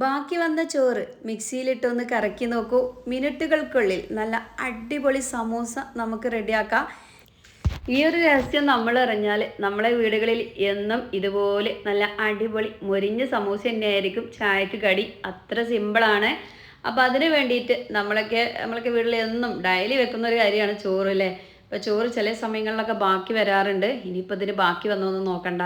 ബാക്കി വന്ന ചോറ് മിക്സിയിലിട്ടൊന്ന് കറക്കി നോക്കൂ. മിനിറ്റുകൾക്കുള്ളിൽ നല്ല അടിപൊളി സമൂസ നമുക്ക് റെഡിയാക്കാം. ഈ ഒരു രഹസ്യം നമ്മൾ അറിഞ്ഞാൽ നമ്മളെ വീടുകളിൽ എന്നും ഇതുപോലെ നല്ല അടിപൊളി മൊരിഞ്ഞ സമൂസ തന്നെയായിരിക്കും ചായക്ക് കടി. അത്ര സിമ്പിളാണ്. അപ്പോൾ അതിന് വേണ്ടിയിട്ട് നമ്മളൊക്കെ വീട്ടിൽ എന്നും ഡെയിലി വെക്കുന്ന ഒരു കാര്യമാണ് ചോറ് അല്ലേ. ഇപ്പോൾ ചോറ് ചില സമയങ്ങളിലൊക്കെ ബാക്കി വരാറുണ്ട്. ഇനിയിപ്പോൾ ഇതിന് ബാക്കി വന്നൊന്നും നോക്കണ്ട.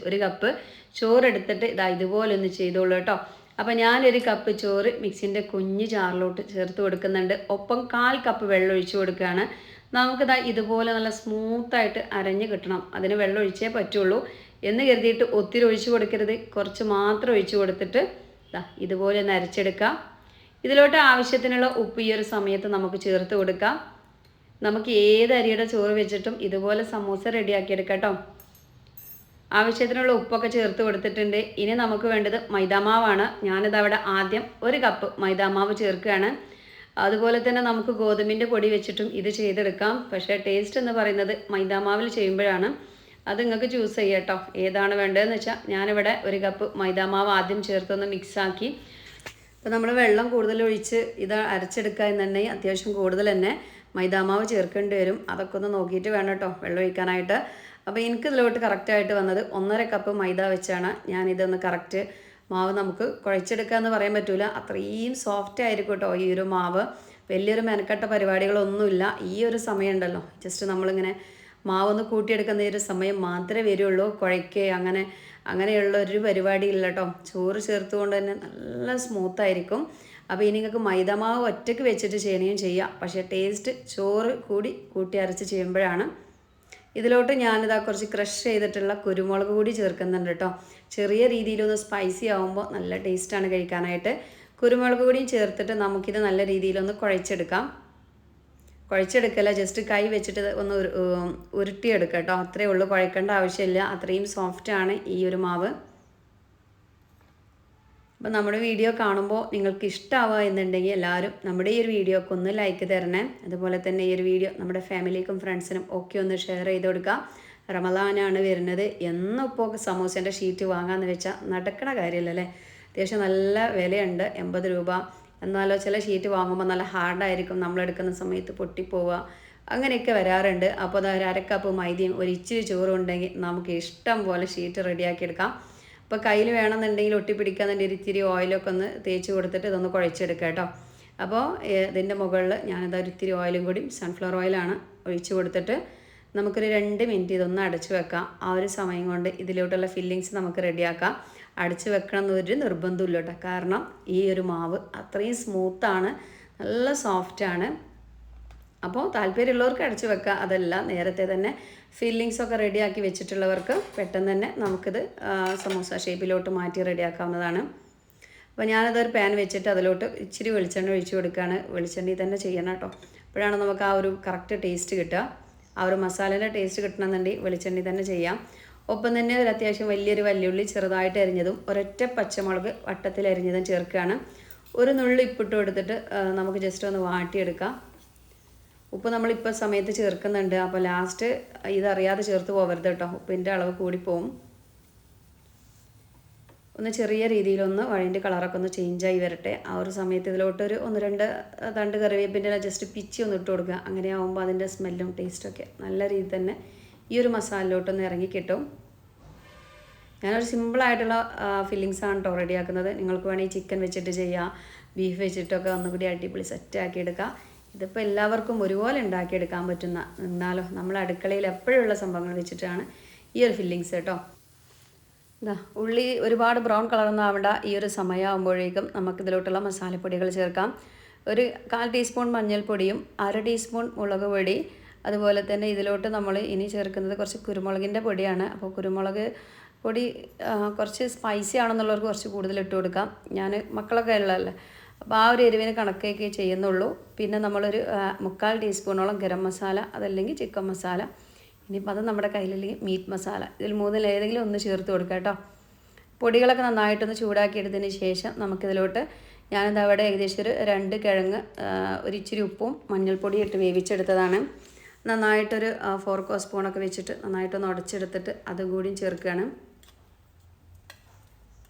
ഒരു കപ്പ് ചോറ് എടുത്തിട്ട് ഇതുപോലെ ഒന്ന് ചെയ്തോളൂ കേട്ടോ. അപ്പോൾ ഞാനൊരു കപ്പ് ചോറ് മിക്സിൻ്റെ കുഞ്ഞ് ജാറിലോട്ട് ചേർത്ത് കൊടുക്കുന്നുണ്ട്. ഒപ്പം 1/4 കപ്പ് വെള്ളം ഒഴിച്ച് കൊടുക്കുകയാണ്. ഇതുപോലെ നല്ല സ്മൂത്തായിട്ട് അരഞ്ഞ് കിട്ടണം. അതിന് വെള്ളം ഒഴിച്ചേ പറ്റുള്ളൂ എന്ന് കരുതിയിട്ട് ഒത്തിരി ഒഴിച്ച് കൊടുക്കരുത്. കുറച്ച് മാത്രം ഒഴിച്ച് കൊടുത്തിട്ട് ഇതുപോലെ ഒന്ന് അരച്ചെടുക്കാം. ഇതിലോട്ട് ആവശ്യത്തിനുള്ള ഉപ്പ് ഈ ഒരു സമയത്ത് നമുക്ക് ചേർത്ത് കൊടുക്കാം. നമുക്ക് ഏത് അരിയുടെ ചോറ് വെച്ചിട്ടും ഇതുപോലെ സമൂസ റെഡിയാക്കിയെടുക്കാം കേട്ടോ. ആവശ്യത്തിനുള്ള ഉപ്പൊക്കെ ചേർത്ത് കൊടുത്തിട്ടുണ്ട്. ഇനി നമുക്ക് വേണ്ടത് മൈദാമാവാണ്. ഞാനിതവിടെ ആദ്യം 1 കപ്പ് മൈദാമാവ് ചേർക്കുകയാണ്. അതുപോലെ തന്നെ നമുക്ക് ഗോതമ്പിൻ്റെ പൊടി വെച്ചിട്ടും ഇത് ചെയ്തെടുക്കാം. പക്ഷേ ടേസ്റ്റ് എന്ന് പറയുന്നത് മൈദാമാവിൽ ചെയ്യുമ്പോഴാണ്. അത് നിങ്ങൾക്ക് ചൂസ് ചെയ്യാം കേട്ടോ, ഏതാണ് വേണ്ടതെന്ന് വെച്ചാൽ. ഞാനിവിടെ 1 കപ്പ് മൈദാമാവ് ആദ്യം ചേർത്തൊന്ന് മിക്സാക്കി. അപ്പോൾ നമ്മൾ വെള്ളം കൂടുതൽ ഒഴിച്ച് ഇത് അരച്ചെടുക്കുക എന്നുണ്ടെങ്കിൽ അത്യാവശ്യം കൂടുതൽ തന്നെ മൈദാമാവ് ചേർക്കേണ്ടി വരും. അതൊക്കെ ഒന്ന് നോക്കിയിട്ട് വേണം കേട്ടോ വെള്ളം ഒഴിക്കാനായിട്ട്. അപ്പോൾ എനിക്കിതിലോട്ട് കറക്റ്റായിട്ട് വന്നത് 1.5 കപ്പ് മൈദ വെച്ചാണ് ഞാനിതൊന്ന് കറക്റ്റ് മാവ് നമുക്ക് കുഴച്ചെടുക്കുക എന്ന് പറയാൻ പറ്റില്ല. അത്രയും സോഫ്റ്റ് ആയിരിക്കും കേട്ടോ ഈ ഒരു മാവ്. വലിയൊരു മെനക്കെട്ട പരിപാടികളൊന്നുമില്ല. ഈ ഒരു സമയം ഉണ്ടല്ലോ, ജസ്റ്റ് നമ്മളിങ്ങനെ മാവൊന്ന് കൂട്ടിയെടുക്കുന്ന ഈ ഒരു സമയം മാത്രമേ വരുള്ളൂ. കുഴയ്ക്കുക അങ്ങനെയുള്ള ഒരു പരിപാടിയില്ല കേട്ടോ. ചോറ് ചേർത്തുകൊണ്ട് തന്നെ നല്ല സ്മൂത്തായിരിക്കും. അപ്പോൾ ഇനി നിങ്ങൾക്ക് മൈദാമാവ് ഒറ്റയ്ക്ക് വെച്ചിട്ട് ചെയ്യണമെങ്കിൽ ചെയ്യാം. പക്ഷേ ടേസ്റ്റ് ചോറ് കൂട്ടി അരച്ച് ചെയ്യുമ്പോഴാണ്. ഇതിലോട്ട് കുറച്ച് ക്രഷ് ചെയ്തിട്ടുള്ള കുരുമുളക് കൂടി ചേർക്കുന്നുണ്ട് കേട്ടോ. ചെറിയ രീതിയിലൊന്ന് സ്പൈസി ആകുമ്പോൾ നല്ല ടേസ്റ്റാണ് കഴിക്കാനായിട്ട്. കുരുമുളക് കൂടിയും ചേർത്തിട്ട് നമുക്കിത് നല്ല രീതിയിലൊന്ന് കുഴച്ചെടുക്കല്ല, ജസ്റ്റ് കൈ വെച്ചിട്ട് ഒന്ന് ഉരുട്ടിയെടുക്കുക കേട്ടോ. അത്രയേ ഉള്ളൂ, കുഴക്കേണ്ട ആവശ്യമില്ല. അത്രയും സോഫ്റ്റാണ് ഈ ഒരു മാവ്. അപ്പോൾ നമ്മുടെ വീഡിയോ കാണുമ്പോൾ നിങ്ങൾക്ക് ഇഷ്ടമാവുക എന്നുണ്ടെങ്കിൽ എല്ലാവരും നമ്മുടെ ഈ ഒരു വീഡിയോക്ക് ഒന്ന് ലൈക്ക് തരണേ. അതുപോലെ തന്നെ ഈ ഒരു വീഡിയോ നമ്മുടെ ഫാമിലിക്കും ഫ്രണ്ട്സിനും ഒക്കെ ഒന്ന് ഷെയർ ചെയ്ത് കൊടുക്കുക. റമദാനാണ് വരുന്നത്. എന്നിപ്പോൾ സമൂസേൻ്റെ ഷീറ്റ് വാങ്ങാമെന്ന് വെച്ചാൽ നടക്കണ കാര്യമല്ലേ. അത്യാവശ്യം നല്ല വിലയുണ്ട്, 80 രൂപ. എന്നാലോ ചില ഷീറ്റ് വാങ്ങുമ്പോൾ നല്ല ഹാർഡായിരിക്കും, നമ്മളെടുക്കുന്ന സമയത്ത് പൊട്ടിപ്പോവുക, അങ്ങനെയൊക്കെ വരാറുണ്ട്. അപ്പോൾ അത് 1/2 കപ്പ് മൈദയും ഒരു ഇച്ചിരി ചോറും ഉണ്ടെങ്കിൽ നമുക്ക് ഇഷ്ടം പോലെ ഷീറ്റ് റെഡിയാക്കിയെടുക്കാം. അപ്പോൾ കയ്യിൽ വേണമെന്നുണ്ടെങ്കിൽ ഒട്ടിപ്പിടിക്കാന്നുണ്ടെങ്കിൽ ഇത്തിരി ഓയിലൊക്കെ ഒന്ന് തേച്ച് കൊടുത്തിട്ട് ഇതൊന്ന് കുഴച്ചെടുക്കുക കേട്ടോ. അപ്പോൾ ഇതിൻ്റെ മുകളിൽ ഒരു ഇത്തിരി ഓയിലും കൂടി സൺഫ്ലവർ ഓയിലാണ് ഒഴിച്ച് കൊടുത്തിട്ട് നമുക്കൊരു 2 മിനിറ്റ് ഇതൊന്ന് അടച്ചു വെക്കാം. ആ ഒരു സമയം കൊണ്ട് ഇതിലോട്ടുള്ള ഫില്ലിങ്സ് നമുക്ക് റെഡിയാക്കാം. അടച്ചു വെക്കണം എന്നൊരു നിർബന്ധമില്ല കേട്ടോ. കാരണം ഈ ഒരു മാവ് അത്രയും സ്മൂത്താണ്, നല്ല സോഫ്റ്റാണ്. അപ്പോൾ താല്പര്യമുള്ളവർക്ക് അടച്ചു വെക്കുക. അതല്ല നേരത്തെ തന്നെ ഫില്ലിങ്സൊക്കെ റെഡിയാക്കി വെച്ചിട്ടുള്ളവർക്ക് പെട്ടെന്ന് തന്നെ നമുക്കിത് സമൂസ ഷേപ്പിലോട്ട് മാറ്റി റെഡിയാക്കാവുന്നതാണ്. അപ്പോൾ ഞാനതൊരു പാൻ വെച്ചിട്ട് അതിലോട്ട് ഇച്ചിരി വെളിച്ചെണ്ണ ഒഴിച്ച് കൊടുക്കുകയാണ്. വെളിച്ചെണ്ണയിൽ തന്നെ ചെയ്യണം കേട്ടോ, അപ്പോഴാണ് നമുക്ക് ആ ഒരു കറക്റ്റ് ടേസ്റ്റ് കിട്ടുക. ആ ഒരു മസാലേൻ്റെ ടേസ്റ്റ് കിട്ടണമെന്നുണ്ടെങ്കിൽ വെളിച്ചെണ്ണയിൽ തന്നെ ചെയ്യാം. ഒപ്പം തന്നെ ഒരു അത്യാവശ്യം വലിയൊരു വല്യുള്ളി ചെറുതായിട്ട് അരിഞ്ഞതും ഒരൊറ്റ പച്ചമുളക് വട്ടത്തിൽ അരിഞ്ഞതും ചേർക്കുകയാണ്. ഒരു നുള്ളി ഉപ്പിട്ട് കൊടുത്തിട്ട് നമുക്ക് ജസ്റ്റ് ഒന്ന് വാട്ടിയെടുക്കാം. ഉപ്പ് നമ്മളിപ്പോൾ സമയത്ത് ചേർക്കുന്നുണ്ട്. അപ്പോൾ ലാസ്റ്റ് ഇതറിയാതെ ചേർത്ത് പോകരുത് കേട്ടോ, ഉപ്പിൻ്റെ അളവ് കൂടിപ്പോവും. ഒന്ന് ചെറിയ രീതിയിലൊന്ന് വഴിൻ്റെ കളറൊക്കെ ഒന്ന് ചേഞ്ചായി വരട്ടെ. ആ ഒരു സമയത്ത് ഇതിലോട്ടൊരു 1-2 തണ്ട് കറിവേപ്പിൻ്റെ ജസ്റ്റ് പിച്ചി ഒന്ന് ഇട്ട് കൊടുക്കുക. അങ്ങനെ ആകുമ്പോൾ അതിൻ്റെ സ്മെല്ലും ടേസ്റ്റൊക്കെ നല്ല രീതിയിൽ തന്നെ ഈ ഒരു മസാലയിലോട്ടൊന്ന് ഇറങ്ങി കിട്ടും. ഞാനൊരു സിമ്പിളായിട്ടുള്ള ഫില്ലിങ്സാണ് കേട്ടോ റെഡിയാക്കുന്നത്. നിങ്ങൾക്ക് വേണമെങ്കിൽ ചിക്കൻ വെച്ചിട്ട് ചെയ്യാം, ബീഫ് വെച്ചിട്ടൊക്കെ ഒന്നുകൂടി അടിപൊളി സെറ്റാക്കി എടുക്കാം. ഇതിപ്പോൾ എല്ലാവർക്കും ഒരുപോലെ ഉണ്ടാക്കിയെടുക്കാൻ പറ്റുന്ന, എന്നാലോ നമ്മൾ അടുക്കളയിൽ എപ്പോഴുള്ള സംഭവങ്ങൾ വെച്ചിട്ടാണ് ഈ ഒരു ഫില്ലിങ്സ് കേട്ടോ. ഉള്ളി ഒരുപാട് ബ്രൗൺ കളറൊന്നും ആവേണ്ട. ഈ ഒരു സമയമാകുമ്പോഴേക്കും നമുക്കിതിലോട്ടുള്ള മസാലപ്പൊടികൾ ചേർക്കാം. ഒരു 1/4 ടീസ്പൂൺ മഞ്ഞൾപ്പൊടിയും 1/2 ടീസ്പൂൺ മുളക് പൊടി. അതുപോലെ തന്നെ ഇതിലോട്ട് നമ്മൾ ഇനി ചേർക്കുന്നത് കുറച്ച് കുരുമുളകിൻ്റെ പൊടിയാണ്. അപ്പോൾ കുരുമുളക് പൊടി കുറച്ച് സ്പൈസി ആണെന്നുള്ളവർക്ക് കുറച്ച് കൂടുതൽ ഇട്ട് കൊടുക്കാം. ഞാൻ മക്കളൊക്കെ ഉള്ളതല്ലേ, അപ്പോൾ ആ ഒരു എരിവിന് കണക്കൊക്കെ ചെയ്യുന്നുള്ളൂ. പിന്നെ നമ്മളൊരു 3/4 ടീസ്പൂണോളം ഗരം മസാല, അതല്ലെങ്കിൽ ചിക്കൻ മസാല, ഇനിയിപ്പോൾ അത് നമ്മുടെ കയ്യിലില്ലെങ്കിൽ മീറ്റ് മസാല, ഇതിൽ 3-ൽ ഏതെങ്കിലും ഒന്ന് ചേർത്ത് കൊടുക്കുക കേട്ടോ. പൊടികളൊക്കെ നന്നായിട്ടൊന്ന് ചൂടാക്കിയെടുത്തതിന് ശേഷം നമുക്കിതിലോട്ട് അവിടെ ഏകദേശം ഒരു 2 കിഴങ്ങ്, ഒരു ഇച്ചിരി ഉപ്പും മഞ്ഞൾപ്പൊടിയും ഇട്ട് വേവിച്ചെടുത്തതാണ്. നന്നായിട്ടൊരു ഫോർക്കോ സ്പൂണൊക്കെ വെച്ചിട്ട് നന്നായിട്ടൊന്ന് ഉടച്ചെടുത്തിട്ട് അതും കൂടിയും ചേർക്കുകയാണ്.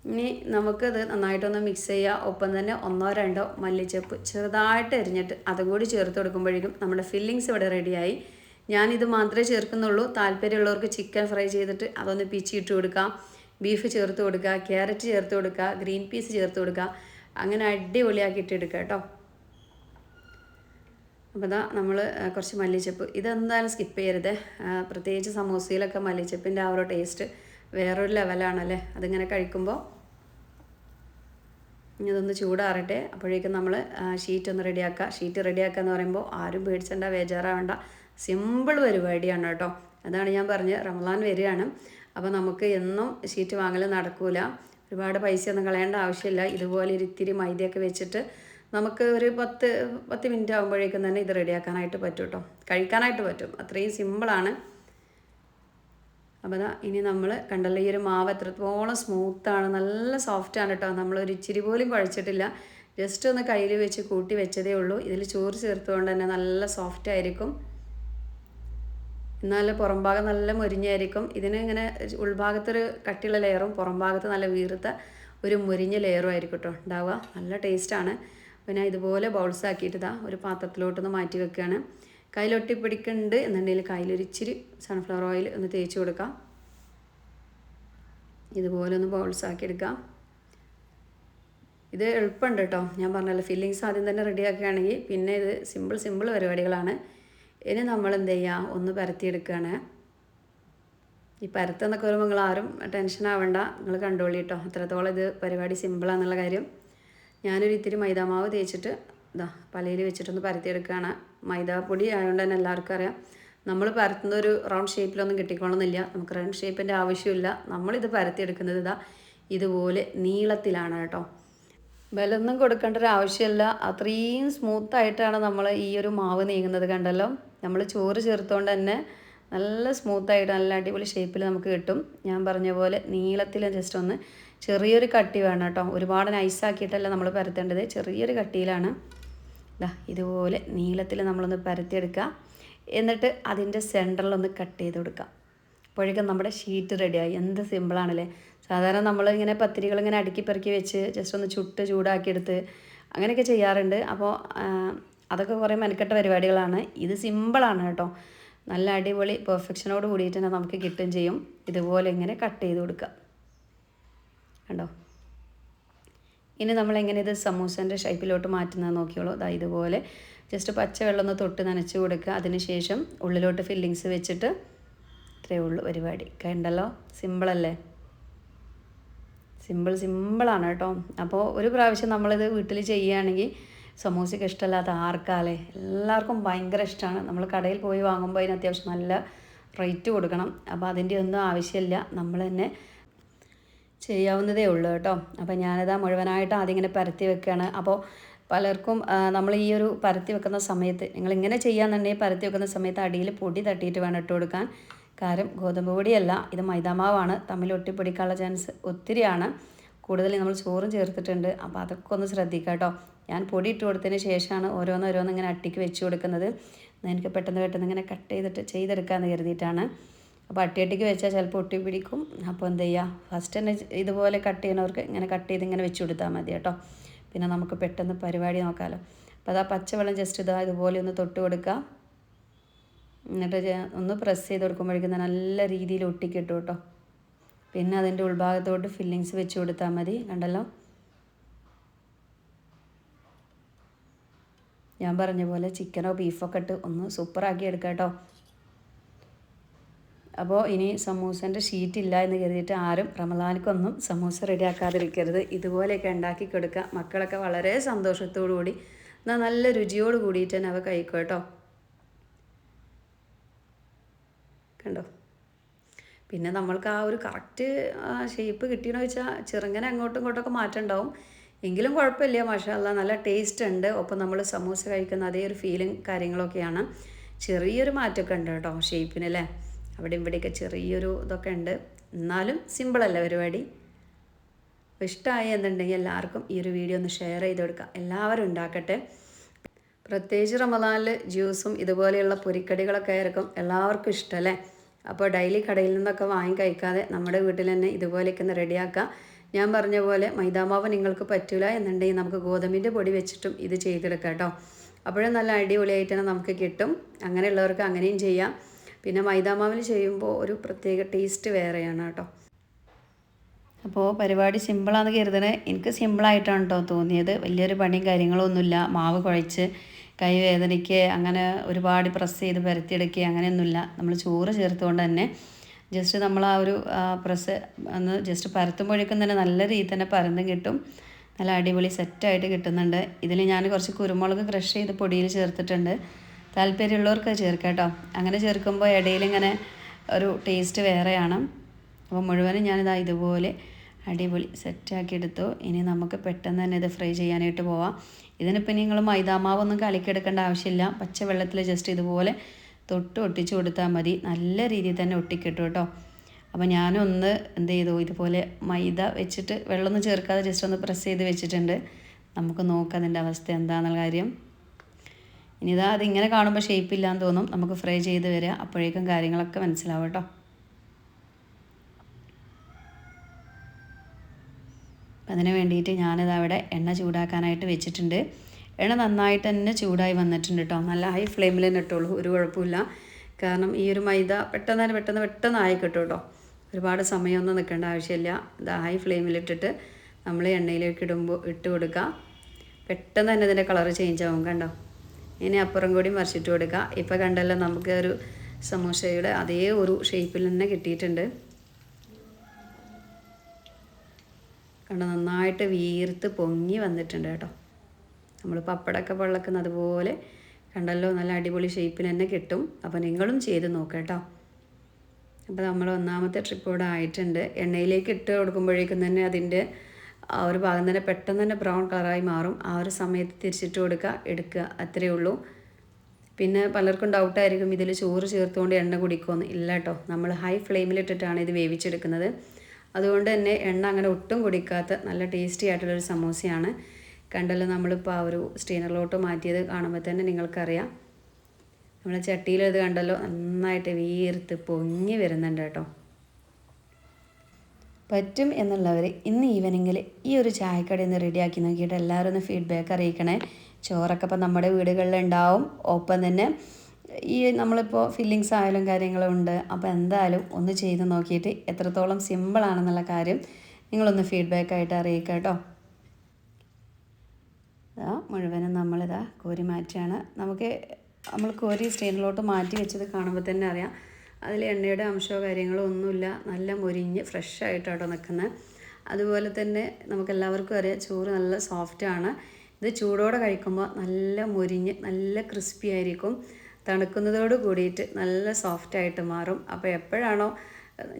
ഇനി നമുക്കത് നന്നായിട്ടൊന്ന് മിക്സ് ചെയ്യുക. ഒപ്പം തന്നെ 1-2 മല്ലിച്ചപ്പ് ചെറുതായിട്ട് അരിഞ്ഞിട്ട് അതും കൂടി ചേർത്ത് കൊടുക്കുമ്പോഴേക്കും നമ്മുടെ ഫില്ലിങ്സ് ഇവിടെ റെഡിയായി. ഞാനിത് മാത്രമേ ചേർക്കുന്നുള്ളൂ. താല്പര്യമുള്ളവർക്ക് ചിക്കൻ ഫ്രൈ ചെയ്തിട്ട് അതൊന്ന് പിച്ചിട്ട് കൊടുക്കാം, ബീഫ് ചേർത്ത് കൊടുക്കുക, ക്യാരറ്റ് ചേർത്ത് കൊടുക്കുക, ഗ്രീൻ പീസ് ചേർത്ത് കൊടുക്കുക. അങ്ങനെ അടിപൊളിയാക്കിയിട്ട് എടുക്കുക കേട്ടോ. അപ്പോൾ ഇതാ നമ്മൾ കുറച്ച് മല്ലിച്ചപ്പ് ഇതെന്തായാലും സ്കിപ്പ് ചെയ്യരുത്. പ്രത്യേകിച്ച് സമൂസയിലൊക്കെ മല്ലിച്ചപ്പിൻ്റെ ആ ഒരു ടേസ്റ്റ് വേറൊരു ലെവലാണല്ലേ. അതിങ്ങനെ കഴിക്കുമ്പോൾ ഇതൊന്ന് ചൂടാറട്ടെ. അപ്പോഴേക്കും നമ്മൾ ഷീറ്റ് ഒന്ന് റെഡിയാക്കുക. ഷീറ്റ് റെഡിയാക്കുക എന്ന് പറയുമ്പോൾ ആരും പേടിച്ചേണ്ട, ബേജാറാവേണ്ട, സിമ്പിൾ പരിപാടിയാണ് കേട്ടോ. അതാണ് ഞാൻ പറഞ്ഞത്, റമദാൻ വരികയാണ്. അപ്പോൾ നമുക്ക് എന്നും ഷീറ്റ് വാങ്ങൽ നടക്കൂല. ഒരുപാട് പൈസയൊന്നും കളയേണ്ട ആവശ്യമില്ല. ഇതുപോലെ ഇത്തിരി മൈദയൊക്കെ വെച്ചിട്ട് നമുക്ക് ഒരു 10 മിനിറ്റ് ആകുമ്പോഴേക്കും തന്നെ ഇത് റെഡിയാക്കാനായിട്ട് പറ്റും കേട്ടോ, കഴിക്കാനായിട്ട് പറ്റും. അത്രയും സിമ്പിളാണ്. അപ്പോൾ ഇനി നമ്മൾ കണ്ടല്ലോ ഈ ഒരു മാവ് എത്രത്തോളം സ്മൂത്താണ്, നല്ല സോഫ്റ്റാണ് കേട്ടോ. നമ്മളൊരു ഇച്ചിരി പോലും കുഴച്ചിട്ടില്ല, ജസ്റ്റ് ഒന്ന് കയ്യിൽ വെച്ച് കൂട്ടി വെച്ചതേ ഉള്ളൂ. ഇതിൽ ചോറ് ചേർത്തുകൊണ്ട് തന്നെ നല്ല സോഫ്റ്റ് ആയിരിക്കും. എന്നാൽ പുറം ഭാഗം നല്ല മുരിഞ്ഞായിരിക്കും. ഇതിന് ഇങ്ങനെ ഉൾഭാഗത്തൊരു കട്ടിയുള്ള ലെയറും പുറം ഭാഗത്ത് നല്ല വീർത്ത ഒരു മുരിഞ്ഞ ലെയറും ആയിരിക്കും കേട്ടോ ഉണ്ടാവുക. നല്ല ടേസ്റ്റാണ്. പിന്നെ ഇതുപോലെ ബൗൾസ് ആക്കിയിട്ട് ഒരു പാത്രത്തിലോട്ടൊന്ന് മാറ്റി വെക്കുകയാണ്. കയ്യിലൊട്ടി പിടിക്കുന്നുണ്ട് എന്നുണ്ടെങ്കിൽ കയ്യിലൊരു ഇച്ചിരി സൺഫ്ലവർ ഓയിൽ ഒന്ന് തേച്ച് കൊടുക്കാം. ഇതുപോലെ ഒന്ന് ബൗൾസ് ആക്കി എടുക്കാം. ഇത് എളുപ്പമുണ്ട് കേട്ടോ. ഞാൻ പറഞ്ഞല്ലോ, ഫില്ലിങ്സ് ആദ്യം തന്നെ റെഡിയാക്കുകയാണെങ്കിൽ പിന്നെ ഇത് സിമ്പിൾ പരിപാടികളാണ്. ഇനി നമ്മൾ എന്ത് ചെയ്യുക, ഒന്ന് പരത്തിയെടുക്കുകയാണ്. ഈ പരത്തെന്നൊക്കെ വരുമ്പോൾ നിങ്ങൾ ആരും ടെൻഷൻ ആവണ്ട, നിങ്ങൾ കണ്ടോളി കേട്ടോ. അത്രത്തോളം ഇത് പരിപാടി സിമ്പിളാണെന്നുള്ള കാര്യം. ഞാനൊരു ഇത്തിരി മൈദാമാവ് തേച്ചിട്ട് പലയിൽ വെച്ചിട്ടൊന്ന് പരത്തിയെടുക്കുകയാണ്. മൈദാപ്പൊടി ആയതുകൊണ്ട് തന്നെ എല്ലാവർക്കും അറിയാം, നമ്മൾ പരത്തുന്ന ഒരു റൗണ്ട് ഷേപ്പിലൊന്നും കിട്ടിക്കൊള്ളുന്നില്ല. നമുക്ക് റൗണ്ട് ഷേപ്പിൻ്റെ ആവശ്യമില്ല. നമ്മളിത് പരത്തിയെടുക്കുന്നത് ഇതുപോലെ നീളത്തിലാണ് കേട്ടോ. ബലമൊന്നും കൊടുക്കേണ്ട ഒരു ആവശ്യമില്ല. അത്രയും സ്മൂത്തായിട്ടാണ് നമ്മൾ ഈ ഒരു മാവ് നീങ്ങുന്നത്. കണ്ടല്ലോ, നമ്മൾ ചോറ് ചേർത്തുകൊണ്ട് തന്നെ നല്ല സ്മൂത്തായിട്ട് നല്ല അടിപൊളി ഷേപ്പിൽ നമുക്ക് കിട്ടും. ഞാൻ പറഞ്ഞ പോലെ നീളത്തിൽ ജസ്റ്റ് ഒന്ന് ചെറിയൊരു കട്ടി വേണം കേട്ടോ. ഒരുപാട് നൈസാക്കിയിട്ടല്ല നമ്മൾ പരത്തേണ്ടത്, ചെറിയൊരു കട്ടിയിലാണ്. ഇതുപോലെ നീളത്തിൽ നമ്മളൊന്ന് പരത്തിയെടുക്കുക. എന്നിട്ട് അതിൻ്റെ സെൻറ്ററിലൊന്ന് കട്ട് ചെയ്ത് കൊടുക്കുക. അപ്പോഴേക്കും നമ്മുടെ ഷീറ്റ് റെഡിയായി. എന്ത് സിമ്പിളാണല്ലേ. സാധാരണ നമ്മളിങ്ങനെ പത്തിരികളിങ്ങനെ അടുക്കി പെറുക്കി വെച്ച് ജസ്റ്റ് ഒന്ന് ചൂടാക്കിയെടുത്ത് അങ്ങനെയൊക്കെ ചെയ്യാറുണ്ട്. അപ്പോൾ അതൊക്കെ കുറേ മെനക്കെട്ട പരിപാടികളാണ്. ഇത് സിമ്പിളാണ് കേട്ടോ. നല്ല അടിപൊളി പെർഫെക്ഷനോട് കൂടിയിട്ട് തന്നെ നമുക്ക് കിട്ടുകയും ചെയ്യും. ഇതുപോലെ ഇങ്ങനെ കട്ട് ചെയ്ത് കൊടുക്കുക. കണ്ടോ. ഇനി നമ്മളെങ്ങനെ ഇത് സമൂസേൻ്റെ ഷേപ്പിലോട്ട് മാറ്റുന്നത് നോക്കിയോളൂ. ഇതുപോലെ ജസ്റ്റ് പച്ചവെള്ളം ഒന്ന് തൊട്ട് നനച്ച് കൊടുക്കുക. അതിനുശേഷം ഉള്ളിലോട്ട് ഫില്ലിങ്സ് വെച്ചിട്ട് ഇത്രയേ ഉള്ളൂ പരിപാടി. കണ്ടല്ലോ, സിമ്പിളല്ലേ. സിമ്പിളാണ് കേട്ടോ. അപ്പോൾ ഒരു പ്രാവശ്യം നമ്മളിത് വീട്ടിൽ ചെയ്യുകയാണെങ്കിൽ സമൂസയ്ക്ക് ഇഷ്ടമല്ലാത്ത ആർക്കാലേ, എല്ലാവർക്കും ഭയങ്കര ഇഷ്ടമാണ്. നമ്മൾ കടയിൽ പോയി വാങ്ങുമ്പോൾ അതിന് അത്യാവശ്യം നല്ല റേറ്റ് കൊടുക്കണം. അപ്പോൾ അതിൻ്റെ ഒന്നും ആവശ്യമില്ല, നമ്മൾ തന്നെ ചെയ്യാവുന്നതേ ഉള്ളൂ കേട്ടോ. അപ്പോൾ ഞാനിതാ മുഴുവനായിട്ട് ആദ്യം ഇങ്ങനെ പരത്തി വെക്കുകയാണ്. അപ്പോൾ പലർക്കും നമ്മൾ ഈ ഒരു പരത്തി വെക്കുന്ന സമയത്ത് നിങ്ങളിങ്ങനെ ചെയ്യാന്നുണ്ടെങ്കിൽ പരത്തി വെക്കുന്ന സമയത്ത് അടിയിൽ പൊടി തട്ടിയിട്ട് വേണം ഇട്ട് കൊടുക്കാൻ. കാരണം ഗോതമ്പ് പൊടിയല്ല, ഇത് മൈദാമാവാണ്. തമ്മിൽ ഒട്ടിപ്പിടിക്കാനുള്ള ചാൻസ് ഒത്തിരിയാണ്. കൂടുതൽ നമ്മൾ ചോറും ചേർത്തിട്ടുണ്ട്. അപ്പോൾ അതൊക്കെ ഒന്ന് ശ്രദ്ധിക്കുക കേട്ടോ. ഞാൻ പൊടി ഇട്ട് കൊടുത്തതിന് ശേഷമാണ് ഓരോന്ന് ഇങ്ങനെ അട്ടിക്ക് വെച്ച് കൊടുക്കുന്നത്. എനിക്ക് പെട്ടെന്ന് ഇങ്ങനെ കട്ട് ചെയ്തെടുക്കാമെന്ന് കരുതിയിട്ടാണ്. അപ്പോൾ അട്ടിക്ക് വെച്ചാൽ ചിലപ്പോൾ ഒട്ടി പിടിക്കും. അപ്പോൾ എന്ത് ചെയ്യുക, ഫസ്റ്റ് തന്നെ ഇതുപോലെ കട്ട് ചെയ്യുന്നവർക്ക് ഇങ്ങനെ കട്ട് ചെയ്ത് ഇങ്ങനെ വെച്ച് കൊടുത്താൽ മതി കേട്ടോ. പിന്നെ നമുക്ക് പെട്ടെന്ന് പരിപാടി നോക്കാമല്ലോ. അപ്പോൾ പച്ചവെള്ളം ജസ്റ്റ് ഇതുപോലെ ഒന്ന് തൊട്ട് കൊടുക്കുക. എന്നിട്ട് ഒന്ന് പ്രസ് ചെയ്ത് കൊടുക്കുമ്പോഴേക്കും നല്ല രീതിയിൽ ഒട്ടിക്കിട്ടും കേട്ടോ. പിന്നെ അതിൻ്റെ ഉൾഭാഗത്തോട്ട് ഫില്ലിങ്സ് വെച്ച് കൊടുത്താൽ മതി. കണ്ടല്ലോ, ഞാൻ പറഞ്ഞ പോലെ ചിക്കനോ ബീഫൊക്കെ ഇട്ട് ഒന്ന് സൂപ്പറാക്കി എടുക്കാം കേട്ടോ. അപ്പോൾ ഇനി സമൂസേൻ്റെ ഷീറ്റ് ഇല്ല എന്ന് കരുതിയിട്ട് ആരും റമദാനിക്കൊന്നും സമൂസ റെഡിയാക്കാതിരിക്കരുത്. ഇതുപോലെയൊക്കെ ഉണ്ടാക്കി കൊടുക്കുക. മക്കളൊക്കെ വളരെ സന്തോഷത്തോടു കൂടി നല്ല രുചിയോട് കൂടിയിട്ട് തന്നെ അവ കഴിക്കും കേട്ടോ. കണ്ടോ. പിന്നെ നമ്മൾക്ക് ആ ഒരു കറക്റ്റ് ഷേപ്പ് കിട്ടിയെന്ന് വെച്ചാൽ ചെറുങ്ങനെ അങ്ങോട്ടും ഇങ്ങോട്ടൊക്കെ മാറ്റം ഉണ്ടാവും. എങ്കിലും കുഴപ്പമില്ല, മാഷാഅല്ലാ നല്ല ടേസ്റ്റ് ഉണ്ട്. ഒപ്പം നമ്മൾ സമൂസ കഴിക്കുന്ന അതേ ഒരു ഫീലും കാര്യങ്ങളൊക്കെയാണ്. ചെറിയൊരു മാറ്റമൊക്കെ ഉണ്ട് കേട്ടോ ഷേപ്പിനല്ലേ. അവിടെ ഇവിടെയൊക്കെ ചെറിയൊരു ഇതൊക്കെ ഉണ്ട്. എന്നാലും സിമ്പിളല്ല പരിപാടി. അപ്പോൾ ഇഷ്ടമായി എന്നുണ്ടെങ്കിൽ എല്ലാവർക്കും ഈ ഒരു വീഡിയോ ഒന്ന് ഷെയർ ചെയ്ത് കൊടുക്കുക. എല്ലാവരും ഉണ്ടാക്കട്ടെ. പ്രത്യേകിച്ച് റമദാനിൽ ജ്യൂസും ഇതുപോലെയുള്ള പൊരിക്കടികളൊക്കെ ആയിരിക്കും എല്ലാവർക്കും ഇഷ്ടമല്ലേ. അപ്പോൾ ഡെയിലി കടയിൽ നിന്നൊക്കെ വാങ്ങി കഴിക്കാതെ നമ്മുടെ വീട്ടിൽ തന്നെ ഇതുപോലെയൊക്കെ ഒന്ന് റെഡിയാക്കുക. ഞാൻ പറഞ്ഞ പോലെ മൈദാമാവ് നിങ്ങൾക്ക് പറ്റില്ല എന്നുണ്ടെങ്കിൽ നമുക്ക് ഗോതമ്പിൻ്റെ പൊടി വെച്ചിട്ടും ഇത് ചെയ്തെടുക്കാം കേട്ടോ. അപ്പോഴും നല്ല അടിപൊളിയായിട്ട് തന്നെ നമുക്ക് കിട്ടും. അങ്ങനെയുള്ളവർക്ക് അങ്ങനെയും ചെയ്യാം. പിന്നെ മൈദാമാവിൽ ചെയ്യുമ്പോൾ ഒരു പ്രത്യേക ടേസ്റ്റ് വേറെയാണ് കേട്ടോ. അപ്പോൾ പരിപാടി സിമ്പിളാണെന്ന് കരുതണേ. എനിക്ക് സിമ്പിളായിട്ടാണ് കേട്ടോ തോന്നിയത്. വലിയൊരു പണിയും കാര്യങ്ങളൊന്നുമില്ല. മാവ് കുഴച്ച് കൈ വേദനയ്ക്ക് അങ്ങനെ ഒരുപാട് പ്രസ് ചെയ്ത് പരത്തിയെടുക്കുക അങ്ങനെയൊന്നുമില്ല. നമ്മൾ ചോറ് ചേർത്തുകൊണ്ട് തന്നെ ജസ്റ്റ് നമ്മൾ ആ ഒരു പ്രസ് ഒന്ന് ജസ്റ്റ് പരത്തുമ്പോഴേക്കും തന്നെ നല്ല രീതിയിൽ തന്നെ പരന്നും കിട്ടും. നല്ല അടിപൊളി സെറ്റായിട്ട് കിട്ടുന്നുണ്ട്. ഇതിൽ ഞാൻ കുറച്ച് കുരുമുളക് ക്രഷ് ചെയ്ത് പൊടിയിൽ ചേർത്തിട്ടുണ്ട്. താല്പര്യമുള്ളവർക്ക് ചേർക്കാം കേട്ടോ. അങ്ങനെ ചേർക്കുമ്പോൾ ഇടയിലിങ്ങനെ ഒരു ടേസ്റ്റ് വേറെയാണ്. അപ്പോൾ മുഴുവനും ഞാനിതാ ഇതുപോലെ അടിപൊളി സെറ്റാക്കി എടുത്തു. ഇനി നമുക്ക് പെട്ടെന്ന് തന്നെ ഇത് ഫ്രൈ ചെയ്യാനായിട്ട് പോവാം. ഇതിനിപ്പോൾ നിങ്ങൾ മൈദാമാവൊന്നും കലക്കിയെടുക്കേണ്ട ആവശ്യമില്ല. പച്ച വെള്ളത്തിൽ ജസ്റ്റ് ഇതുപോലെ തൊട്ട് ഒട്ടിച്ച് കൊടുത്താൽ മതി. നല്ല രീതിയിൽ തന്നെ ഒട്ടിക്കിട്ടും കേട്ടോ. അപ്പോൾ ഞാനൊന്ന് എന്ത് ചെയ്തു, ഇതുപോലെ മൈദ വെച്ചിട്ട് വെള്ളമൊന്നും ചേർക്കാതെ ജസ്റ്റ് ഒന്ന് പ്രസ് ചെയ്ത് വെച്ചിട്ടുണ്ട്. നമുക്ക് നോക്കാം അതിൻ്റെ അവസ്ഥ എന്താണെന്നുള്ള കാര്യം. ഇനി ഇതാ അതിങ്ങനെ കാണുമ്പോൾ ഷേപ്പില്ലാന്ന് തോന്നും. നമുക്ക് ഫ്രൈ ചെയ്ത് വരിക, അപ്പോഴേക്കും കാര്യങ്ങളൊക്കെ മനസ്സിലാവും കേട്ടോ. അതിന് വേണ്ടിയിട്ട് ഞാനിത് അവിടെ എണ്ണ ചൂടാക്കാനായിട്ട് വെച്ചിട്ടുണ്ട്. എണ്ണ നന്നായിട്ട് തന്നെ ചൂടായി വന്നിട്ടുണ്ട് കേട്ടോ. നല്ല ഹൈ ഫ്ലെയിമിൽ തന്നെ ഇട്ടുള്ളൂ, ഒരു കുഴപ്പമില്ല. കാരണം ഈ ഒരു മൈദ പെട്ടെന്ന് ആയി കിട്ടും കേട്ടോ. ഒരുപാട് സമയമൊന്നും നിൽക്കേണ്ട ആവശ്യമില്ല. ഇത് ഹൈ ഫ്ലെയിമിലിട്ടിട്ട് നമ്മൾ എണ്ണയിലേക്ക് ഇട്ട് കൊടുക്കുക. പെട്ടെന്ന് തന്നെ ഇതിൻ്റെ കളറ് ചേഞ്ച് ആവും കണ്ടോ. ഇനി അപ്പുറം കൂടി മറിച്ചിട്ട് കൊടുക്കുക. ഇപ്പോൾ കണ്ടല്ലോ നമുക്ക് ഒരു സമൂസയുടെ അതേ ഒരു ഷേപ്പിൽ തന്നെ കിട്ടിയിട്ടുണ്ട്. കണ്ടോ, നന്നായിട്ട് വീർത്ത് പൊങ്ങി വന്നിട്ടുണ്ട് കേട്ടോ. നമ്മൾ പപ്പടമൊക്കെ വെള്ളക്കുന്ന അതുപോലെ കണ്ടല്ലോ, നല്ല അടിപൊളി ഷേപ്പിൽ തന്നെ കിട്ടും. അപ്പോൾ നിങ്ങളും ചെയ്ത് നോക്കാം കേട്ടോ. അപ്പോൾ നമ്മൾ ഒന്നാമത്തെ ട്രിപ്പ് ഇവിടെ ആയിട്ടുണ്ട്. എണ്ണയിലേക്ക് ഇട്ട് കൊടുക്കുമ്പോഴേക്കും തന്നെ അതിൻ്റെ ആ ഒരു ഭാഗം തന്നെ പെട്ടെന്ന് തന്നെ ബ്രൗൺ കളറായി മാറും. ആ ഒരു സമയത്ത് തിരിച്ചിട്ട് എടുക്കുക അത്രയേ ഉള്ളൂ. പിന്നെ പലർക്കും ഡൗട്ടായിരിക്കും ഇതിൽ ചോറ് ചേർത്തുകൊണ്ട് എണ്ണ കുടിക്കുമെന്ന്. ഇല്ല കേട്ടോ, നമ്മൾ ഹൈ ഫ്ലെയിമിലിട്ടിട്ടാണ് ഇത് വേവിച്ചെടുക്കുന്നത്. അതുകൊണ്ട് തന്നെ എണ്ണ അങ്ങനെ ഒട്ടും കുടിക്കാത്ത നല്ല ടേസ്റ്റി ആയിട്ടുള്ളൊരു സമൂസയാണ്. കണ്ടല്ലോ, നമ്മളിപ്പോൾ ആ ഒരു സ്റ്റീനറിലോട്ട് മാറ്റിയത് കാണുമ്പോൾ തന്നെ നിങ്ങൾക്കറിയാം. നമ്മളെ ചട്ടിയിൽ ഇത് കണ്ടല്ലോ നന്നായിട്ട് വീർത്ത് പൊങ്ങി വരുന്നുണ്ട് കേട്ടോ. പറ്റും എന്നുള്ളവർ ഇന്ന് ഈവനിങ്ങിൽ ഈ ഒരു ചായക്കട ഒന്ന് റെഡിയാക്കി നോക്കിയിട്ട് എല്ലാവരും ഒന്ന് ഫീഡ്ബാക്ക് അറിയിക്കണേ. ചോറൊക്കെ ഇപ്പം നമ്മുടെ വീടുകളിലുണ്ടാവും. ഒപ്പം തന്നെ ഈ നമ്മളിപ്പോൾ ഫില്ലിങ്സ് ആയാലും കാര്യങ്ങളും ഉണ്ട്. അപ്പോൾ എന്തായാലും ഒന്ന് ചെയ്ത് നോക്കിയിട്ട് എത്രത്തോളം സിമ്പിളാണെന്നുള്ള കാര്യം നിങ്ങളൊന്ന് ഫീഡ്ബാക്കായിട്ട് അറിയിക്കുക കേട്ടോ. മുഴുവനും നമ്മളിതാ കോരി മാറ്റിയാണ്. നമ്മൾ കോരി സ്റ്റെയിനിലോട്ട് മാറ്റി വെച്ചത് കാണുമ്പോൾ തന്നെ അറിയാം അതിൽ എണ്ണയുടെ അംശമോ കാര്യങ്ങളോ ഒന്നുമില്ല. നല്ല മൊരിഞ്ഞ് ഫ്രഷ് ആയിട്ടാട്ടോ നിൽക്കുന്നത്. അതുപോലെ തന്നെ നമുക്കെല്ലാവർക്കും അറിയാം ചോറ് നല്ല സോഫ്റ്റാണ്. ഇത് ചൂടോടെ കഴിക്കുമ്പോൾ നല്ല മൊരിഞ്ഞ് നല്ല ക്രിസ്പി ആയിരിക്കും. തണുക്കുന്നതോട് കൂടിയിട്ട് നല്ല സോഫ്റ്റായിട്ട് മാറും. അപ്പോൾ എപ്പോഴാണോ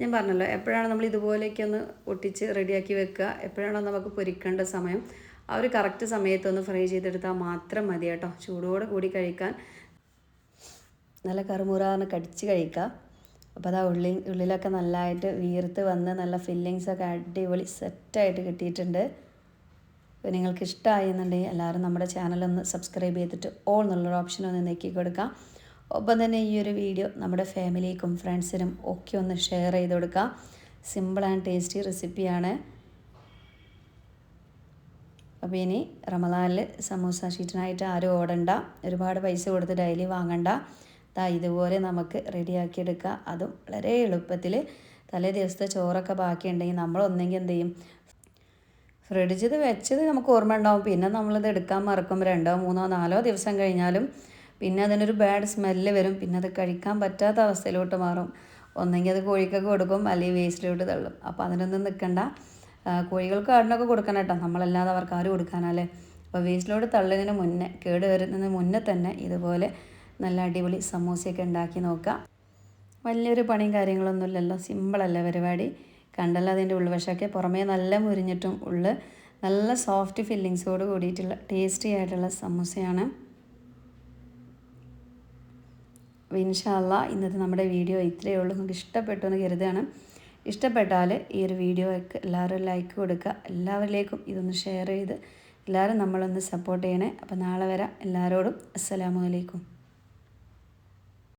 ഞാൻ പറഞ്ഞല്ലോ, എപ്പോഴാണോ നമ്മൾ ഇതുപോലെയൊക്കെ ഒന്ന് ഒട്ടിച്ച് റെഡിയാക്കി വെക്കുക, എപ്പോഴാണോ നമുക്ക് പൊരിക്കേണ്ട സമയം, ആ ഒരു കറക്റ്റ് സമയത്തൊന്ന് ഫ്രൈ ചെയ്തെടുത്താൽ മാത്രം മതി കേട്ടോ. ചൂടോടെ കൂടി കഴിക്കാൻ നല്ല കറുമുറാന്ന് കടിച്ച് കഴിക്കാം. അപ്പോൾ അതാ ഉള്ളിലൊക്കെ നല്ലതായിട്ട് വീർത്ത് വന്ന് നല്ല ഫില്ലിങ്സൊക്കെ അടിപൊളി സെറ്റായിട്ട് കിട്ടിയിട്ടുണ്ട്. അപ്പോൾ നിങ്ങൾക്ക് ഇഷ്ടമായി എന്നുണ്ടെങ്കിൽ എല്ലാവരും നമ്മുടെ ചാനലൊന്ന് സബ്സ്ക്രൈബ് ചെയ്തിട്ട് ഓൾ എന്നുള്ളൊരു ഓപ്ഷൻ ഒന്ന് നീക്കി കൊടുക്കാം. ഒപ്പം തന്നെ ഈ ഒരു വീഡിയോ നമ്മുടെ ഫാമിലിക്കും ഫ്രണ്ട്സിനും ഒക്കെ ഒന്ന് ഷെയർ ചെയ്ത് കൊടുക്കാം. സിമ്പിൾ ആൻഡ് ടേസ്റ്റി റെസിപ്പിയാണ്. അപ്പോൾ ഇനി റമദാനിൽ സമൂസ ഷീറ്റിനായിട്ട് ആരും ഓടണ്ട, ഒരുപാട് പൈസ കൊടുത്ത് ഡെയിലി വാങ്ങണ്ട. ഇതുപോലെ നമുക്ക് റെഡിയാക്കിയെടുക്കുക. അതും വളരെ എളുപ്പത്തിൽ. തലേ ദിവസത്തെ ചോറൊക്കെ ബാക്കിയുണ്ടെങ്കിൽ നമ്മളൊന്നെങ്കിൽ എന്ത് ചെയ്യും, ഫ്രിഡ്ജിൽ വെച്ചത് നമുക്ക് ഓർമ്മ ഉണ്ടാവും. പിന്നെ നമ്മളിത് എടുക്കാൻ മറക്കും. 2, 3, 4 ദിവസം കഴിഞ്ഞാലും പിന്നെ അതിനൊരു ബാഡ് സ്മെല്ല് വരും. പിന്നെ അത് കഴിക്കാൻ പറ്റാത്ത അവസ്ഥയിലോട്ട് മാറും. ഒന്നെങ്കിൽ അത് കോഴിക്കൊക്കെ കൊടുക്കും, അല്ലെങ്കിൽ വേസ്റ്റിലോട്ട് തള്ളും. അപ്പോൾ അതിനൊന്നും നിൽക്കണ്ട. കോഴികൾക്ക് ആടിനൊക്കെ കൊടുക്കണം കേട്ടോ, നമ്മളല്ലാതെ അവർക്ക് ആരും കൊടുക്കാനല്ലേ. അപ്പോൾ വേസ്റ്റിലോട്ട് തള്ളുന്നതിന് മുന്നേ, കേട് വരുന്നതിന് മുന്നേ തന്നെ ഇതുപോലെ നല്ല അടിപൊളി സമൂസയൊക്കെ ഉണ്ടാക്കി നോക്കുക. വലിയൊരു പണിയും കാര്യങ്ങളൊന്നുമില്ലല്ലോ, സിമ്പിളല്ലേ പരിപാടി. കണ്ടല്ലോ അതിൻ്റെ ഉൾവശമൊക്കെ, പുറമേ നല്ല മുരിഞ്ഞിട്ടും ഉള്ളിൽ നല്ല സോഫ്റ്റ് ഫില്ലിങ്സോട് കൂടിയിട്ടുള്ള ടേസ്റ്റി ആയിട്ടുള്ള സമൂസയാണ്. അപ്പോൾ ഇൻഷാ അല്ലാ ഇന്നത്തെ നമ്മുടെ വീഡിയോ ഇത്രയേ ഉള്ളൂ. നിങ്ങൾക്ക് ഇഷ്ടപ്പെട്ടു എന്ന് കരുതുകയാണ്. ഇഷ്ടപ്പെട്ടാൽ ഈ ഒരു വീഡിയോയ്ക്ക് എല്ലാവരും ലൈക്ക് കൊടുക്കുക. എല്ലാവരിലേക്കും ഇതൊന്ന് ഷെയർ ചെയ്ത് എല്ലാവരും നമ്മളൊന്ന് സപ്പോർട്ട് ചെയ്യണേ. അപ്പോൾ നാളെ വരാം. എല്ലാവരോടും അസ്സലാമു അലൈക്കും.